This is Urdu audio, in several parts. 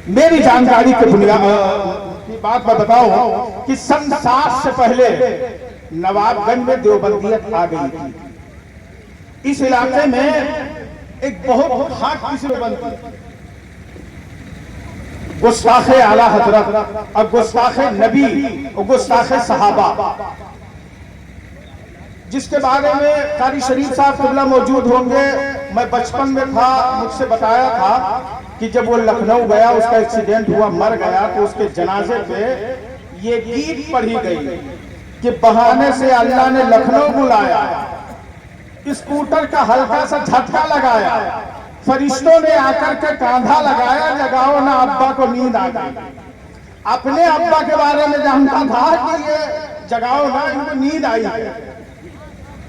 میری جانکاری کے بنیاد کی بات میں بتاؤں کہ سن 60 سے پہلے نواب گنج میں دیوبندیت آ گئی تھی۔ اس علاقے میں ایک بہت ہاٹ قسم بنتی گستاخ اعلیٰ حضرت اور گستاخ نبی اور گستاخ صحابہ، جس کے بارے میں قاری شریف صاحب قبلہ موجود ہوں گے۔ میں بچپن میں تھا، مجھ سے بتایا تھا کہ جب وہ لکھنؤ گیا، اس کا ایکسیڈنٹ ہوا، مر گیا، تو اس کے جنازے پہ یہ گیت پڑھی گئی کہ بہانے سے اللہ نے لکھنؤ بلایا، اسکوٹر کا ہلکا سا جھٹکا لگایا، فرشتوں نے آ کر کے کاندھا لگایا، جگاؤ نہ ابا کو نیند آ گئی۔ اپنے ابا کے بارے میں جانتا تھا کہ یہ جگاؤ نہ، ان کو نیند آئی ہے۔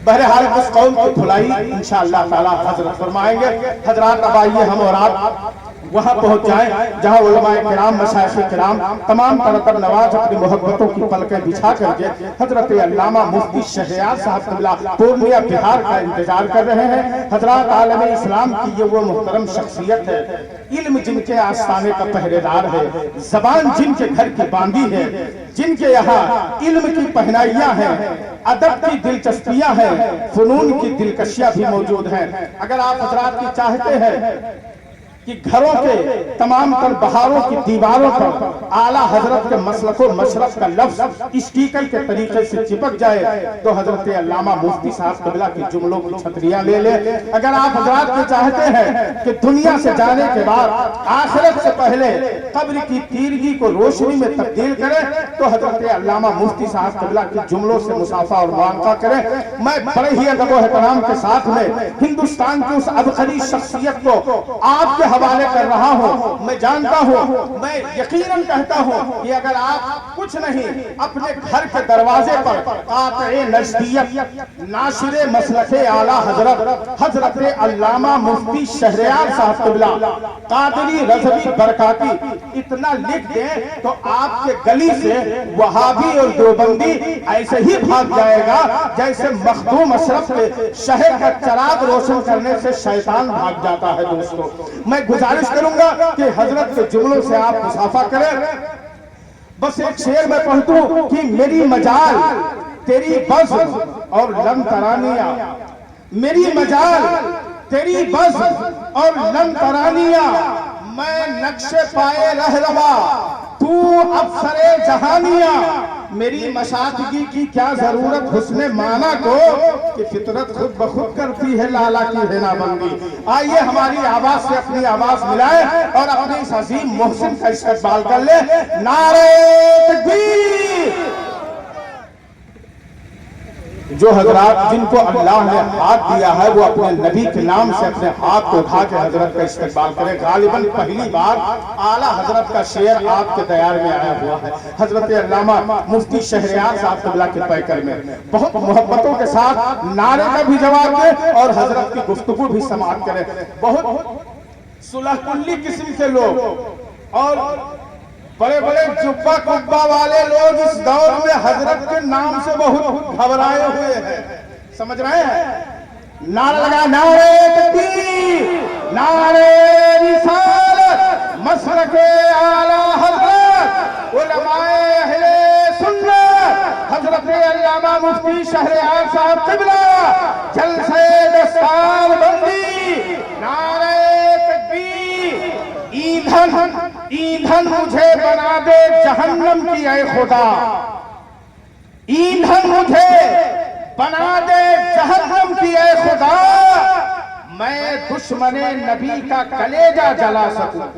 بہرحال اس قوم کی بھلائی انشاءاللہ تعالی حضرت فرمائیں گے۔ حضرات اب آئیے ہم اور آپ وہاں پہنچ جائیں جہاں علماء کرام، مشائخ کرام، تمام ترتب نواز اپنی محبتوں کی پلکیں بچھا کر کے حضرت علامہ مفتی شہریار صاحب قبلہ پورنیہ بہار کا انتظار کر رہے ہیں۔ حضرات عالم اسلام کی یہ وہ محترم شخصیت ہے، علم جن کے آستانے کا پہرے دار ہے، زبان جن کے گھر کی باندھی ہے، جن کے یہاں علم کی پہنائیاں ہیں، ادب کی دلچسپیاں ہیں، فنون کی دلکشیاں بھی موجود ہیں۔ اگر آپ حضرات کی چاہتے ہیں کہ گھروں کے تمام تر بہاروں کی دیواروں پر اعلیٰ حضرت کے مسلک و مشرف کا لفظ اسٹیکر کے طریقے سے چپک جائے تو حضرت علامہ مفتی صاحب قبلہ کی جملوں کی چھتریاں لے لیں۔ اگر آپ حضرات یہ چاہتے ہیں کہ دنیا سے جانے کے بعد آخرت سے پہلے قبر کی تیرگی کو روشنی میں تبدیل کریں تو حضرت علامہ مفتی صاحب قبلہ کی جملوں سے مصافحہ اور موافقہ کریں۔ میں بڑے ہی ادب و احترام کے ساتھ میں ہندوستان کی اس ابخری شخصیت کو آپ کے حوالے کر رہا ہوں۔ میں جانتا ہوں، میں یقیناً کہتا ہوں کہ اگر آپ کچھ نہیں اپنے گھر کے دروازے پر قاطع نجدیت ناشر مسلک اعلیٰ حضرت علامہ مفتی شہریار صاحب قبلہ قادری رضوی برکاتی اتنا لکھ دیں تو آپ کے گلی سے وہابی اور دیوبندی ایسے ہی بھاگ جائے گا جیسے مخدوم اشرف کے شہر کا چراغ روشن کرنے سے شیطان بھاگ جاتا ہے۔ دوستو، میں گزارش کروں گا کہ حضرت کے جملوں سے آپ مصافحہ کریں۔ بس ایک شعر میں پڑھتوں کہ میری مجال تیری بزم اور لم ترانیاں، میری مجال تیری بزم اور لم ترانیاں، میں نقش پائے رہنما تو افسر جہانیاں، میری مشاطگی کی کیا ضرورت حسن معنی کو کہ فطرت خود بخود کرتی ہے لالا کی ہینا بندی۔ آئیے ہماری آواز سے اپنی آواز ملائیں اور اپنے اس عظیم محسن کا استقبال کر لیں۔ نعرہ تکبیر! جو حضرات جن کو اللہ نے ہاتھ دیا ہے وہ اپنے نبی کے نام سے اپنے ہاتھ کو اٹھا کے حضرت کا استقبال کریں۔ غالباً پہلی بار اعلیٰ حضرت کا شعر آپ کے دیار میں آیا ہوا ہے، حضرت علامہ مفتی شہریار صاحب قبلہ کے پیکر میں۔ بہت محبتوں کے ساتھ نعرے کا بھی جواب دیں اور حضرت کی گفتگو بھی سماعت کریں۔ بہت صلح کلی قسم کے لوگ اور بڑے بڑے جبہ کبہ والے لوگ اس دور میں حضرت کے نام سے بہت گھبرائے ہوئے ہیں، سمجھ رہے ہیں؟ نعرہ لگا، نعرہ تکبیر، نعرہ رسالت، مسلک اعلیٰ حضرت، علماء اہل سنت، حضرت علامہ مفتی شہریار صاحب قبلہ، جلسہ دستار بندی، نعرہ تکبیر۔ ایندھن مجھے بنا دے جہنم کی اے خدا، ایندھن مجھے بنا دے جہنم کی اے خدا، میں دشمن نبی کا کلیجہ جلا سکوں۔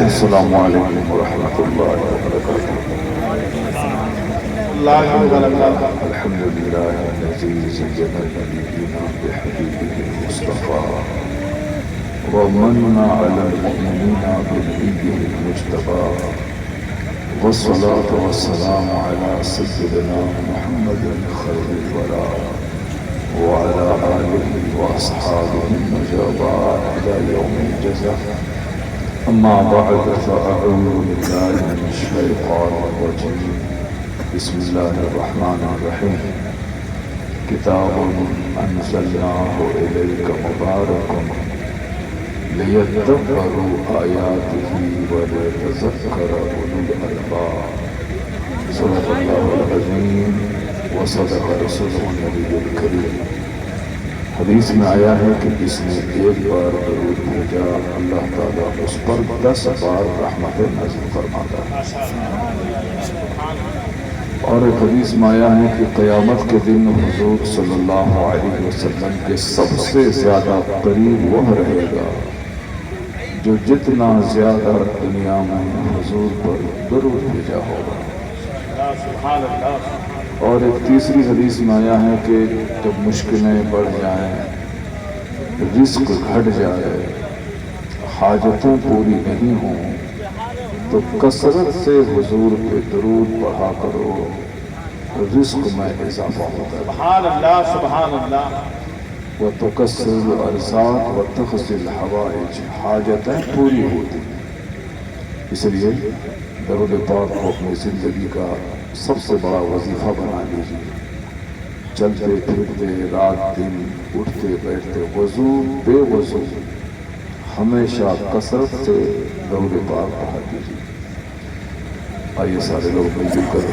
السلام علیکم ورحمۃ اللہ وبرکاتہ۔ الحمد للہ الذی زین نبینا بحبیبہ المصطفیٰ ومن علی المؤمنین بالعیدہ المجتبیٰ والصلاة والسلام علی سیدنا محمد خیر الورى وعلى وآله وأصحابه النجباء إلى يوم الجزاء. أما بعد فأعوذ بالله من الشيطان الرجيم. بسم الله الرحمن الرحيم. كتاب أنزلناه إليك مبارك ليدبروا آياته وليتذكر أولو الألباب. صدق الله العظيم وصدق رسوله النبي الكريم. حدیث میں آیا ہے کہ جس نے ایک بار درود بھیجا اللہ تعالیٰ اس پر 10 بار رحمت نازل فرماتا ہے. اور ایک حدیث میں آیا ہے کہ قیامت کے دن حضور صلی اللہ علیہ وسلم کے سب سے زیادہ قریب وہ رہے گا جو جتنا زیادہ دنیا میں حضور پر درود بھیجا ہوگا. اور ایک تیسری حدیث میں آیا ہے کہ جب مشکلیں بڑھ جائیں، رزق گھٹ جائے، حاجتیں پوری نہیں ہوں، تو کثرت سے حضور پہ درود پڑھا کرو، رزق میں اضافہ ہوتا ہے. سبحان اللہ سبحان اللہ. وتکثر الارزاق وتخزی الحوائج، حاجتیں پوری ہوتی ہیں. اس لیے درود پاک کو اپنی زندگی کا سب سے بڑا وظیفہ بنا لیجیے. چلتے پھرتے، رات دن، اٹھتے بیٹھتے، وضو بے وضو، ہمیشہ کثرت سے درود پاک پڑھا کیجیے. آئیے سارے لوگ مل جل کر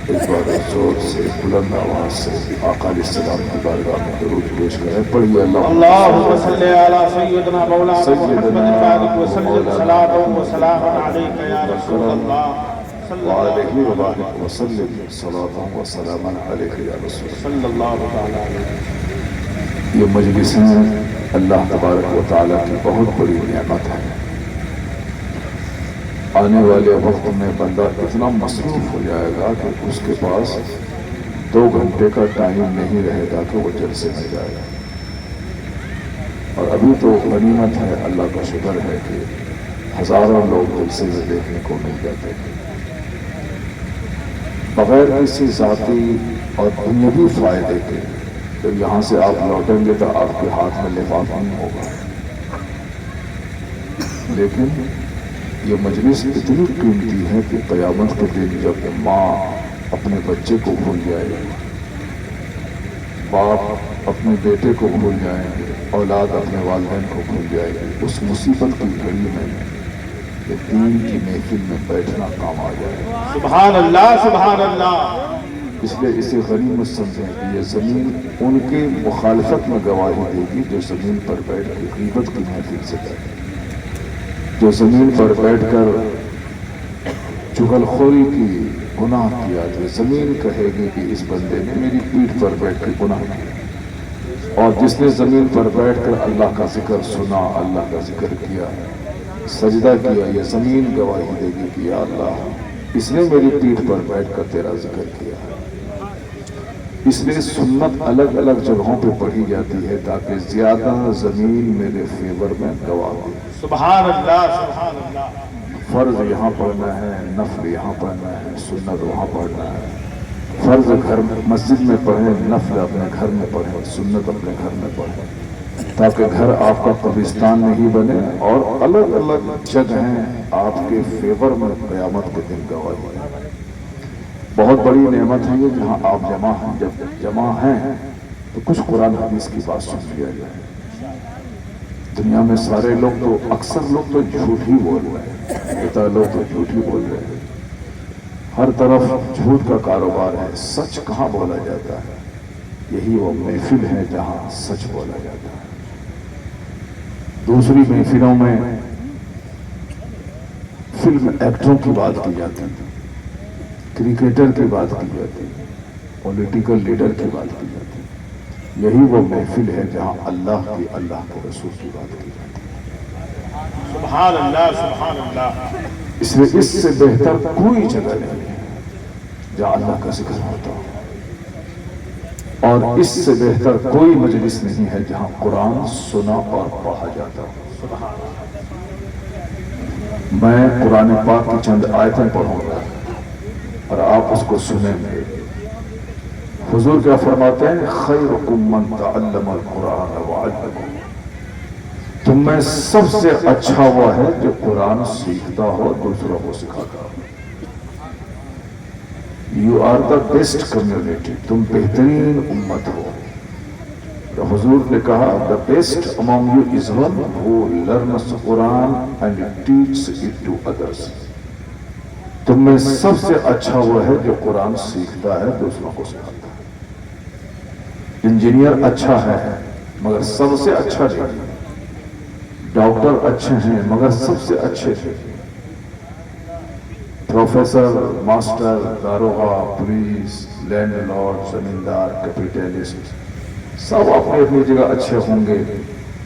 ایک بار زور سے بلند آواز سے آقا علیہ السلام کی بارگاہ میں درود پیش کریں. پڑھیے اللہم صلی علی سیدنا مولانا محمد الفاتح وسلم صلاۃ و سلام علیک یا رسول اللہ وعلیہ وبارک وسلم صلاۃ و سلام علیک یا رسول صلی اللہ علیہ وسلم. یہ مجلسیں اللہ تبارک و تعالیٰ کی بہت بڑی نعمت ہے. آنے والے وقت میں بندہ اتنا مصروف ہو جائے گا کہ اس کے پاس 2 گھنٹے کا ٹائم نہیں رہے گا کہ وہ جلسے میں جائے گا. اور ابھی تو غنیمت ہے، اللہ کا شکر ہے کہ ہزاروں لوگ جلسے میں دیکھنے کو مل جاتے ہیں بغیر کسی ذاتی اور دنیوی فائدے کے. جب یہاں سے آپ لوٹیں گے تو آپ کے ہاتھ میں لفاف نہیں ہوگا، لیکن یہ مجلس اتنی قیمتی ہے کہ قیامت کے دن جب ماں اپنے بچے کو بھول جائے گی، باپ اپنے بیٹے کو بھول جائیں گے، اولاد اپنے والدین کو بھول جائے گی، اس مصیبت کی گھڑی میں یہ دین کی محفل میں بیٹھنا کام آ جائے گا. سبحان اللہ سبحان اللہ. اس لیے اسے غنیمت سمجھیں کہ یہ زمین ان کی مخالفت میں گواہی دے گی جو زمین پر بیٹھ کے غیبت کی محفل سے بیٹھے، جو زمین پر بیٹھ کر چغل خوری کی گناہ کیا. جو زمین کہے گی کہ اس بندے نے میری پیٹھ پر بیٹھ کے گناہ کیا. اور جس نے زمین پر بیٹھ کر اللہ کا ذکر سنا، اللہ کا ذکر کیا، سجدہ کیا، یہ زمین گواہی دے گی کہ یا اللہ اس نے میری پیٹھ پر بیٹھ کر تیرا ذکر کیا. اس لیے سنت الگ الگ جگہوں پہ پڑھی جاتی ہے تاکہ زیادہ زمین میرے فیور میں گواہ ہو. سبحان اللہ سبحان اللہ. فرض یہاں پڑھنا ہے، نفل یہاں پڑھنا ہے، سنت وہاں پڑھنا ہے. فرض گھر مسجد میں پڑھیں، نفل اپنے گھر میں پڑھیں، سنت اپنے گھر میں پڑھیں، تاکہ گھر آپ کا قبرستان نہیں بنے اور الگ الگ جگہیں آپ کے فیور میں قیامت کے دن گواہ ہوں. بہت بڑی نعمت ہے یہ جہاں آپ جمع ہیں. جب جمع ہیں تو کچھ قرآن حدیث کی بات سن لیا جائے. دنیا میں سارے لوگ تو اکثر لوگ تو جھوٹ ہی بول رہے ہیں، بہتر لوگ تو جھوٹ ہی بول رہے ہیں. ہر طرف جھوٹ کا کاروبار ہے، سچ کہاں بولا جاتا ہے؟ یہی وہ محفل ہے جہاں سچ بولا جاتا ہے. دوسری محفلوں میں فلم ایکٹروں کی بات کی جاتی ہے، کرکٹر کی بات کی جاتی ہے، پولیٹیکل لیڈر کی بات کی جاتی ہے. یہی وہ محفل ہے جہاں اللہ کی، اللہ کے رسول کی بات کی جاتی ہے. سبحان اللہ سبحان اللہ. اس لیے اس سے بہتر کوئی جگہ نہیں ہے جہاں اللہ کا ذکر ہوتا ہو، اور اس سے بہتر کوئی مجلس نہیں ہے جہاں قرآن سنا اور پڑھا جاتا ہو. میں قرآن پاک کی چند آیتیں پڑھوں گا اور آپ اس کو سنیں گے. حضور کیا فرماتے ہیں؟ خیرکم من تعلم القرآن وعلمہ، تم میں سب سے اچھا وہ ہے جو قرآن سیکھتا ہو دوسروں کو سکھاتا ہو۔ You are the best community, تم بہترین امت ہو۔ تو حضور نے کہا the best among you is one who learns Quran and teaches it to others, تم میں سب سے اچھا وہ ہے جو قرآن سیکھتا ہے دوسروں کو سکھاتا ہے۔ انجینئر اچھا ہے مگر سب سے اچھا نہیں، ڈاکٹر اچھے ہیں مگر سب سے اچھے تھے، پروفیسر، ماسٹر، داروغہ، پولیس، لینڈ لارڈ، زمیندار، کیپیٹلسٹ، سب اپنی اپنی جگہ اچھے ہوں گے،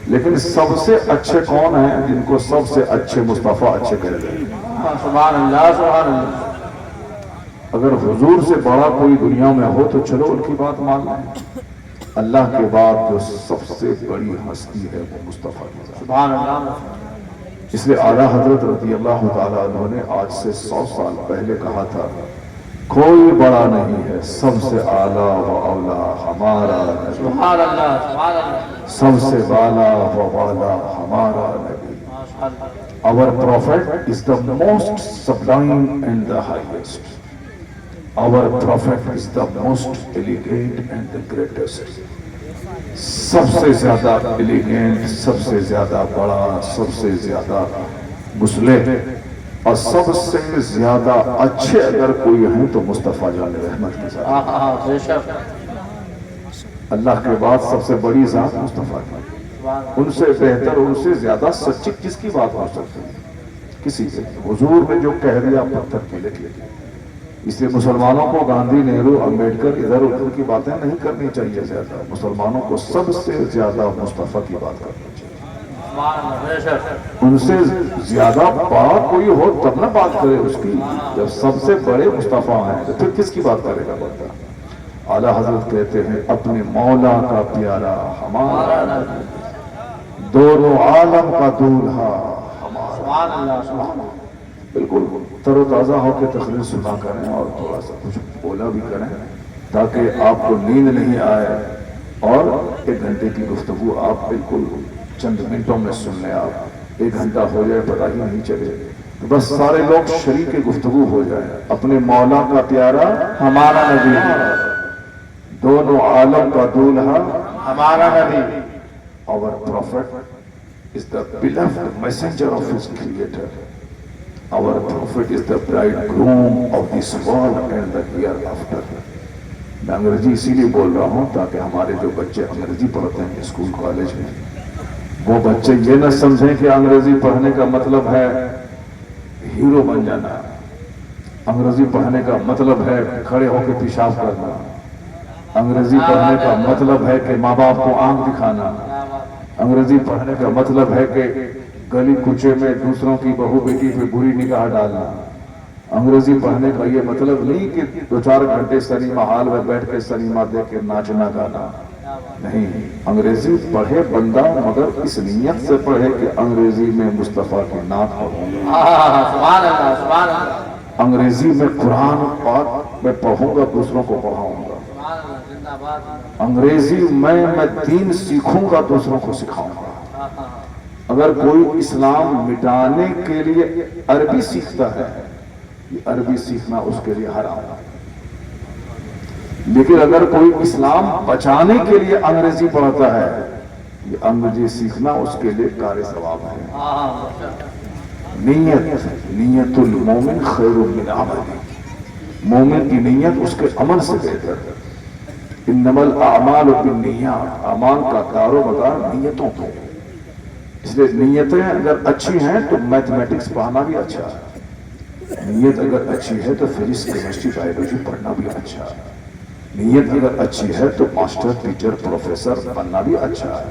لیکن سب سے اچھے کون ہیں؟ جن کو سب سے اچھے مصطفیٰ اچھے کہہ دیں۔ سبحان اللہ، سبحان اللہ۔ اگر حضور سے بڑا کوئی دنیا میں ہو تو چلو ان کی بات مان لیں، اللہ کے بعد جو سب سے بڑی ہستی ہے وہ مصطفیٰ کی ذات۔ سبحان اللہ۔ اس لیے اعلیٰ حضرت رضی اللہ تعالیٰ عنہ نے آج سے 100 سال پہلے کہا تھا کوئی بڑا نہیں ہے، سب سے اعلیٰ و اولا ہمارا نبی، سبحان اللہ، سبحان اللہ۔ سب سے بالا و والا ہمارا نبی۔ Our prophet is the most sublime and the highest. Our prophet is the most elegant and the greatest. سب سے زیادہ ایلیگنٹ، سب سے زیادہ بڑا، سب سے زیادہ مصلح اور سب سے زیادہ اچھے اگر کوئی ہیں تو مصطفیٰ جان رحمت کی ذات۔ بے شک۔ اللہ کے بعد سب سے بڑی ذات مصطفیٰ کی، ان سے بہتر، ان سے زیادہ سچی کس کی بات ہو سکتی ہے؟ کسی سے۔ حضور نے جو کہہ دیا پتھر پہ لکھ لیا۔ اس لیے مسلمانوں کو گاندھی، نہرو، امبیڈکر ادھر ادھر کی باتیں نہیں کرنی چاہیے، زیادہ مسلمانوں کو سب سے زیادہ مصطفیٰ کی بات کرنی چاہیے۔ ان سے زیادہ بڑا کوئی ہو تب نہ بات کرے اس کی، جب سب سے بڑے مصطفیٰ ہیں تو پھر کس کی بات کرے گا بندہ؟ اعلیٰ حضرت کہتے ہیں اپنے مولا کا پیارا ہمارا نبی، دونوں عالم کا دولہا ہمارا۔ بالکل تر و تازہ ہو کے تقریر سنا کریں اور تھوڑا سا کچھ بولا بھی کریں تاکہ آپ کو نیند نہیں آئے، اور 1 گھنٹے کی گفتگو آپ بالکل چند منٹوں میں سن لیں۔ آپ 1 گھنٹہ ہو جائے پتہ ہی نہیں چلے، بس سارے لوگ شریک گفتگو ہو جائے۔ اپنے مولا کا پیارا ہمارا نبی، دونوں عالم کا دولہا ہمارا نبی۔ Our prophet is the beloved messenger of his creator. Our prophet is the bridegroom of this world and the hereafter. میں انگریزی اسی لیے بول رہا ہوں تاکہ ہمارے جو بچے انگریزی پڑھتے ہیں اسکول کالج میں، وہ بچے یہ نہ سمجھیں کہ انگریزی پڑھنے کا مطلب ہے ہیرو بن جانا، انگریزی پڑھنے کا مطلب ہے کھڑے ہو کے پیشاب کرنا، انگریزی پڑھنے کا مطلب ہے کہ ماں باپ کو آنکھ دکھانا، انگریزی پڑھنے کا مطلب ہے کہ گلی کوچے میں دوسروں کی بہو بیٹی پہ بری نگاہ ڈالنا۔ انگریزی پڑھنے کا یہ مطلب نہیں کہ 2-4 گھنٹے سنیما ہال میں بیٹھ کے سنیما دیکھ کے ناچنا گانا، نہیں۔ انگریزی پڑھے بندہ مگر اس نیت سے پڑھے کہ انگریزی میں مصطفیٰ کی نعت پڑھوں گا، سبحان اللہ، سبحان اللہ۔ انگریزی میں قرآن پاک میں پڑھوں گا، دوسروں کو پڑھاؤں گا، انگریزی میں دین سیکھوں گا، دوسروں کو سکھاؤں گا۔ اگر کوئی اسلام مٹانے کے لیے عربی سیکھتا ہے، یہ عربی سیکھنا اس کے لیے حرام ہے، لیکن اگر کوئی اسلام بچانے کے لیے انگریزی پڑھتا ہے، یہ انگریزی سیکھنا اس کے لیے کار ثواب ہے۔ نیت المومن خیر من عمل، مومن کی نیت اس کے عمل سے بہتر ہے۔ انما الاعمال بالنیات، اعمال کا کاروبار نیتوں کو، اس لیے نیتیں اگر اچھی ہیں تو میتھمیٹکس پڑھنا بھی اچھا ہے، نیت اگر اچھی ہے تو فزکس، کیمسٹری، بایولوجی پڑھنا بھی اچھا ہے، نیت اگر اچھی ہے تو ماسٹر، ٹیچر، پروفیسر بننا بھی اچھا ہے۔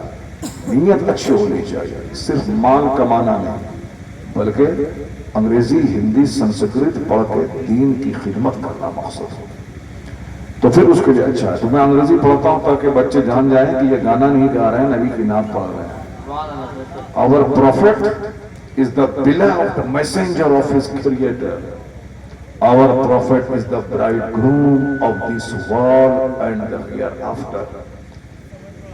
نیت اچھی ہونی چاہیے، صرف مال کمانا نہیں بلکہ انگریزی، ہندی، سنسکرت پڑھ کے دین کی خدمت کرنا مقصد ہو تو پھر اس کے لیے اچھا ہے۔ تو میں انگریزی پڑھتا ہوں تاکہ بچے جان جائیں کہ یہ گانا نہیں گا رہے ہیں، نبی کی نعت پڑھ رہے ہیں۔ Our prophet is the beloved messenger of his creator. Our Prophet is the bridegroom of this world and the hereafter.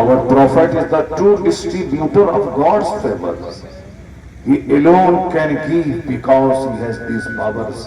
Our prophet is the true distributor of God's favors. He alone can give because he has these powers.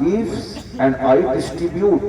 gives and I distribute.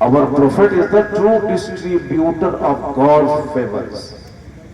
Our prophet is the true distributor of God's favors.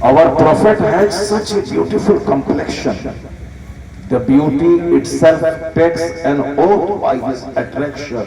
Our prophet had such a beautiful complexion. The beauty itself takes an oath by his attraction.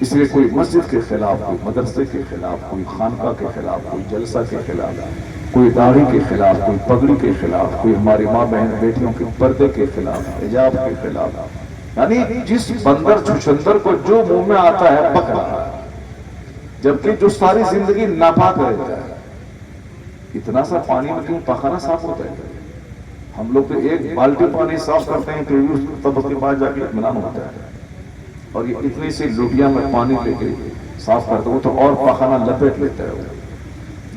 اس لیے کوئی مسجد کے خلاف، کوئی مدرسے کے خلاف، کوئی خانقاہ کے خلاف، کوئی جلسہ کے خلاف، کوئی داڑھی کے خلاف، کوئی پگڑی کے خلاف، کوئی ہماری ماں بہن بیٹیوں کے پردے کے خلاف، حجاب کے خلاف، یعنی جس بندر چھچندر کو جو منہ میں آتا ہے پک رہا ہے، جبکہ جو ساری زندگی ناپاک رہتا ہے، اتنا سا پانی میں کیوں پخانا صاف ہوتا ہے؟ ہم لوگ تو ایک بالٹی پانی صاف کرتے ہیں تو تب اس کے بعد جا کے اطمینان ہوتا ہے، اور یہ اتنی سی لوٹیا میں پانی لے کے صاف کرتے ہو تو اور پخانا لپیٹ لیتا ہے۔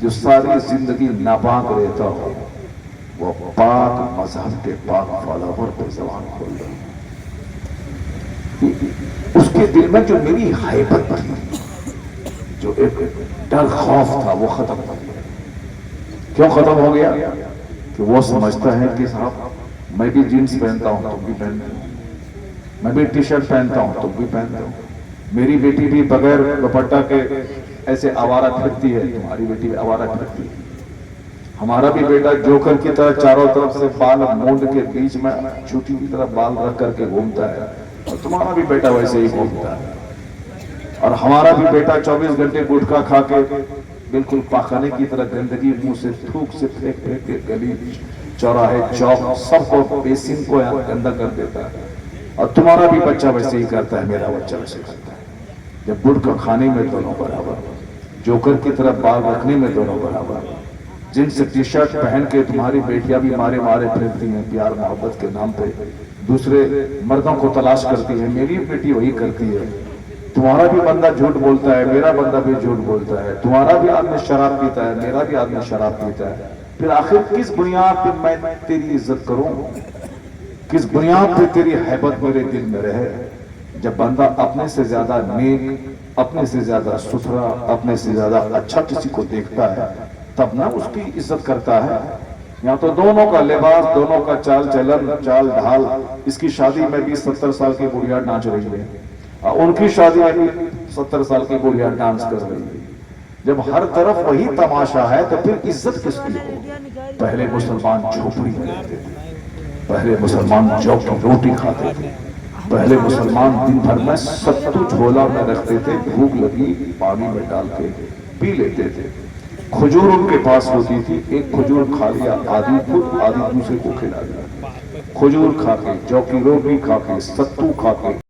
جو ساری زندگی ناپاک رہتا ہو وہ پاک مذہب کے پاک فالوور پہ زبان کھول رہا ہے۔ اس کے دل میں جو میری حیبت تھی، جو ایک ڈر خوف تھا، وہ ختم ہو گیا۔ کیوں ختم ہو گیا؟ کہ وہ سمجھتا ہے کہ صاحب میں بھی جینس پہنتا ہوں تم بھی پہنتے ہو، میں بھی ٹی شرٹ پہنتا ہوں تم بھی پہنتے ہو، میری بیٹی بھی بغیر دوپٹہ کے ایسے آوارہ پھرتی ہے، تمہاری بیٹی بھی آوارہ پھرتی ہے، ہمارا بھی بیٹا جوکر کی طرح چاروں طرف سے بال مونڈ کے بیچ میں چھوٹی کی طرح بال رکھ کر کے گھومتا ہے، اور تمہارا بھی بیٹا ویسے ہی گھومتا ہے، اور ہمارا بھی بیٹا 24 گھنٹے گٹکا کھا کے بالکل پاخانے کی طرح گندگی منہ سے تھوک سے پھینک پھینک کے گلی چوراہے چوک سب کو بیسن کو گندا کر دیتا ہے، اور تمہارا بھی بچہ ویسے ہی کرتا ہے، میرا بچہ ویسے کرتا ہے۔ جب گٹکا کھانے میں دونوں برابر، جوکر کی طرف بال رکھنے میں دونوں برابر، جن سے ٹی شرٹ پہن کے تمہاری بیٹیاں بھی مارے مارے پھرتی ہیں پیار محبت کے نام پہ، دوسرے مردوں کو تلاش کرتی ہے، میری بیٹی وہی کرتی ہے، تمہارا بھی بندہ جھوٹ بولتا ہے، میرا بندہ بھی جھوٹ بولتا ہے، تمہارا بھی آدمی شراب پیتا ہے، میرا بھی آدمی شراب پیتا ہے، پھر آخر کس بنیاد پہ میں تیری عزت کروں؟ کس بنیاد پہ تیری حیبت میرے دل میں رہے؟ جب بندہ اپنے سے زیادہ نیک، اپنے سے زیادہ ستھرا، اپنے سے زیادہ اچھا کسی کو دیکھتا ہے تب نہ اس کی عزت کرتا ہے۔ یہاں تو دونوں کا لباس، دونوں کا چال چلن، چال ڈھال، اس کی شادی میں بھی 70 سال کی بڑھیا ناچ رہی ہے، ان کی شادی میں بھی 70 سال کی بڑھیا ڈانس کر رہی ہے۔ جب ہر طرف وہی تماشا ہے تو پھر عزت کس کی ہو؟ پہلے مسلمان جھوپڑی میں رہتے تھے، پہلے مسلمان جو کی روٹی کھاتے تھے، پہلے مسلمان دن بھر میں ستو جھولا میں رکھتے تھے، بھوک لگی پانی میں ڈال کے پی لیتے تھے، کھجور ان کے پاس ہوتی تھی، ایک کھجور کھا لیا، آدھی خود آدھی دوسرے کو کھلا دیا، کھجور کھا کے، جو کی روٹی کھا کے، ستو کھا کے